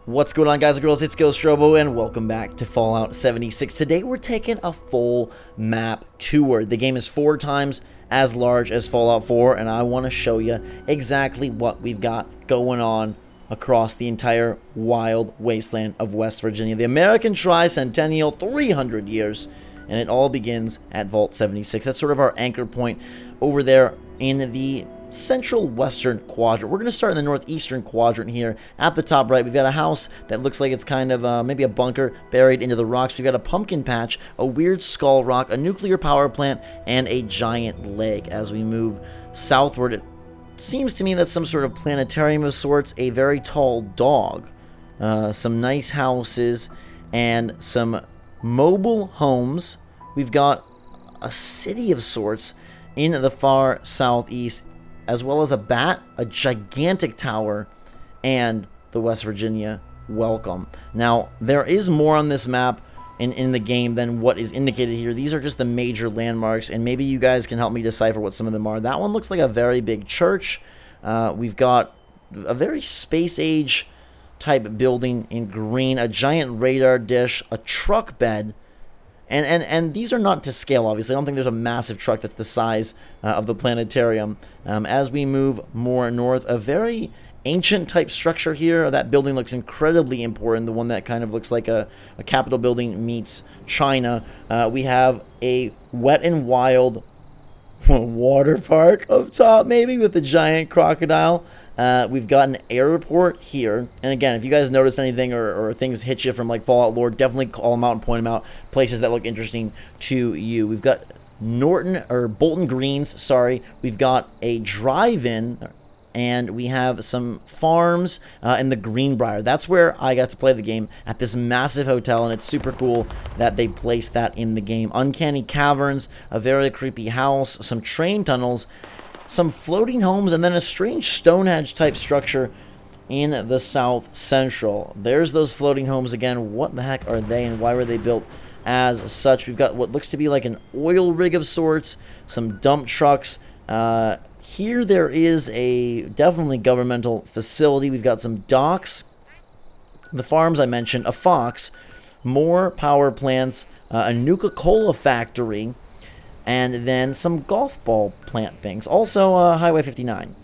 What's going on, guys and girls? It's Ghost Robo, and welcome back to Fallout 76. Today we're taking a full map tour. The game is 4 times as large as Fallout 4, and I want to show you exactly what we've got going on across the entire wild wasteland of West Virginia. The American Tricentennial, 300 years, and it all begins at Vault 76. That's sort of our anchor point over there in the central western quadrant. We're going to start in the northeastern quadrant here. At the top right, we've got a house that looks like it's kind of maybe a bunker buried into the rocks. We've got a pumpkin patch, a weird skull rock, a nuclear power plant, and a giant lake. As we move southward, it seems to me that's some sort of planetarium of sorts, a very tall dog, some nice houses, and some mobile homes. We've got a city of sorts in the far southeast, as well as a bat, a gigantic tower, and the West Virginia welcome. Now, there is more on this map in the game than what is indicated here. These are just the major landmarks, and maybe you guys can help me decipher what some of them are. That one looks like a very big church. We've got a very space age type building in green, a giant radar dish, a truck bed, and these are not to scale, obviously. I don't think there's a massive truck that's the size of the planetarium. As we move more north, a very ancient type structure here. That building looks incredibly important, the one that kind of looks like a Capitol building meets China. We have a Wet and Wild water park up top, maybe, with a giant crocodile. We've got an airport here, and again, if you guys notice anything or things hit you from like Fallout lore, definitely call them out and point them out, places that look interesting to you. We've got Bolton Greens, sorry. We've got a drive-in, and we have some farms in the Greenbrier. That's where I got to play the game, at this massive hotel, and it's super cool that they placed that in the game. Uncanny caverns, a very creepy house, some train tunnels, some floating homes, and then a strange Stonehenge type structure in the south central. There's those floating homes again. What the heck are they, and why were they built as such? We've got what looks to be like an oil rig of sorts, some dump trucks. Here there is a definitely governmental facility. We've got some docks, the farms I mentioned, a fox, more power plants, a Nuka-Cola factory, and then some golf ball plant things. Also, Highway 59.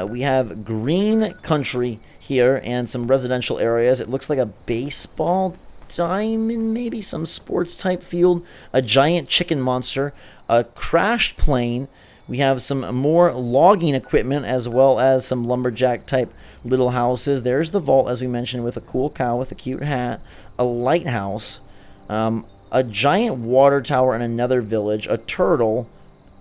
We have green country here and some residential areas. It looks like a baseball diamond, maybe some sports type field, a giant chicken monster, a crashed plane. We have some more logging equipment, as well as some lumberjack type little houses. There's the vault, as we mentioned, with a cool cow with a cute hat, a lighthouse, a giant water tower in another village, a turtle.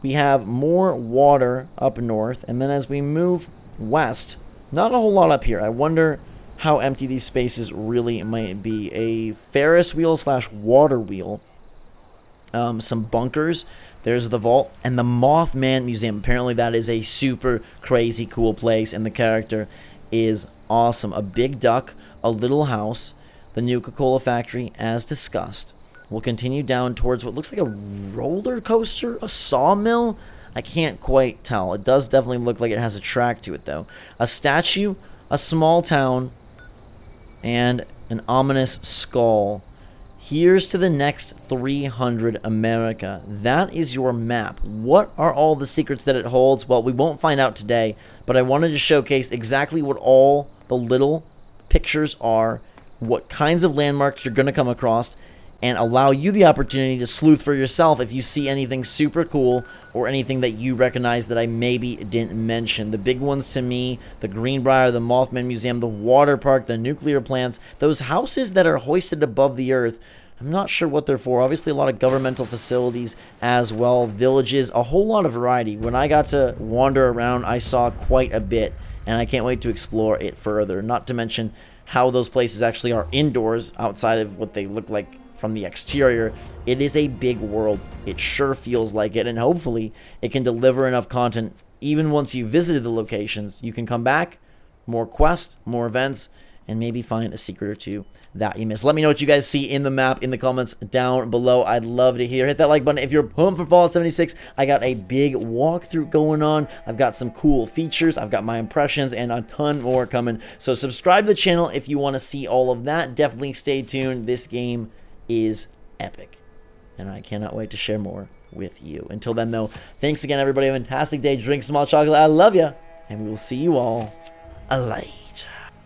We have more water up north, and then as we move west, not a whole lot up here. I wonder how empty these spaces really might be. A Ferris wheel / water wheel, some bunkers. There's the vault, and the Mothman Museum. Apparently that is a super crazy cool place, and the character is awesome. A big duck, a little house, the Nuka-Cola factory, as discussed. We'll continue down towards what looks like a roller coaster, a sawmill. I can't quite tell. It does definitely look like it has a track to it, though. A statue, a small town, and an ominous skull. Here's to the next 300 America. That is your map. What are all the secrets that it holds? Well, we won't find out today, but I wanted to showcase exactly what all the little pictures are, what kinds of landmarks you're going to come across, and allow you the opportunity to sleuth for yourself if you see anything super cool or anything that you recognize that I maybe didn't mention. The big ones to me, the Greenbrier, the Mothman Museum, the water park, the nuclear plants, those houses that are hoisted above the earth. I'm not sure what they're for. Obviously a lot of governmental facilities as well, villages, a whole lot of variety. When I got to wander around, I saw quite a bit, and I can't wait to explore it further. Not to mention how those places actually are indoors outside of what they look like from the exterior. It is a big world. It sure feels like it, and hopefully it can deliver enough content even once you visited the locations. You can come back, more quests, more events, and maybe find a secret or two that you missed. Let me know what you guys see in the map in the comments down below. I'd love to hear. Hit that like button if you're pumped for Fallout 76. I got a big walkthrough going on. I've got some cool features. I've got my impressions and a ton more coming. So subscribe to the channel if you want to see all of that. Definitely stay tuned. This game is epic, and I cannot wait to share more with you. Until then, though, thanks again, everybody. Have a fantastic day. Drink some hot chocolate. I love you, and we will see you all later.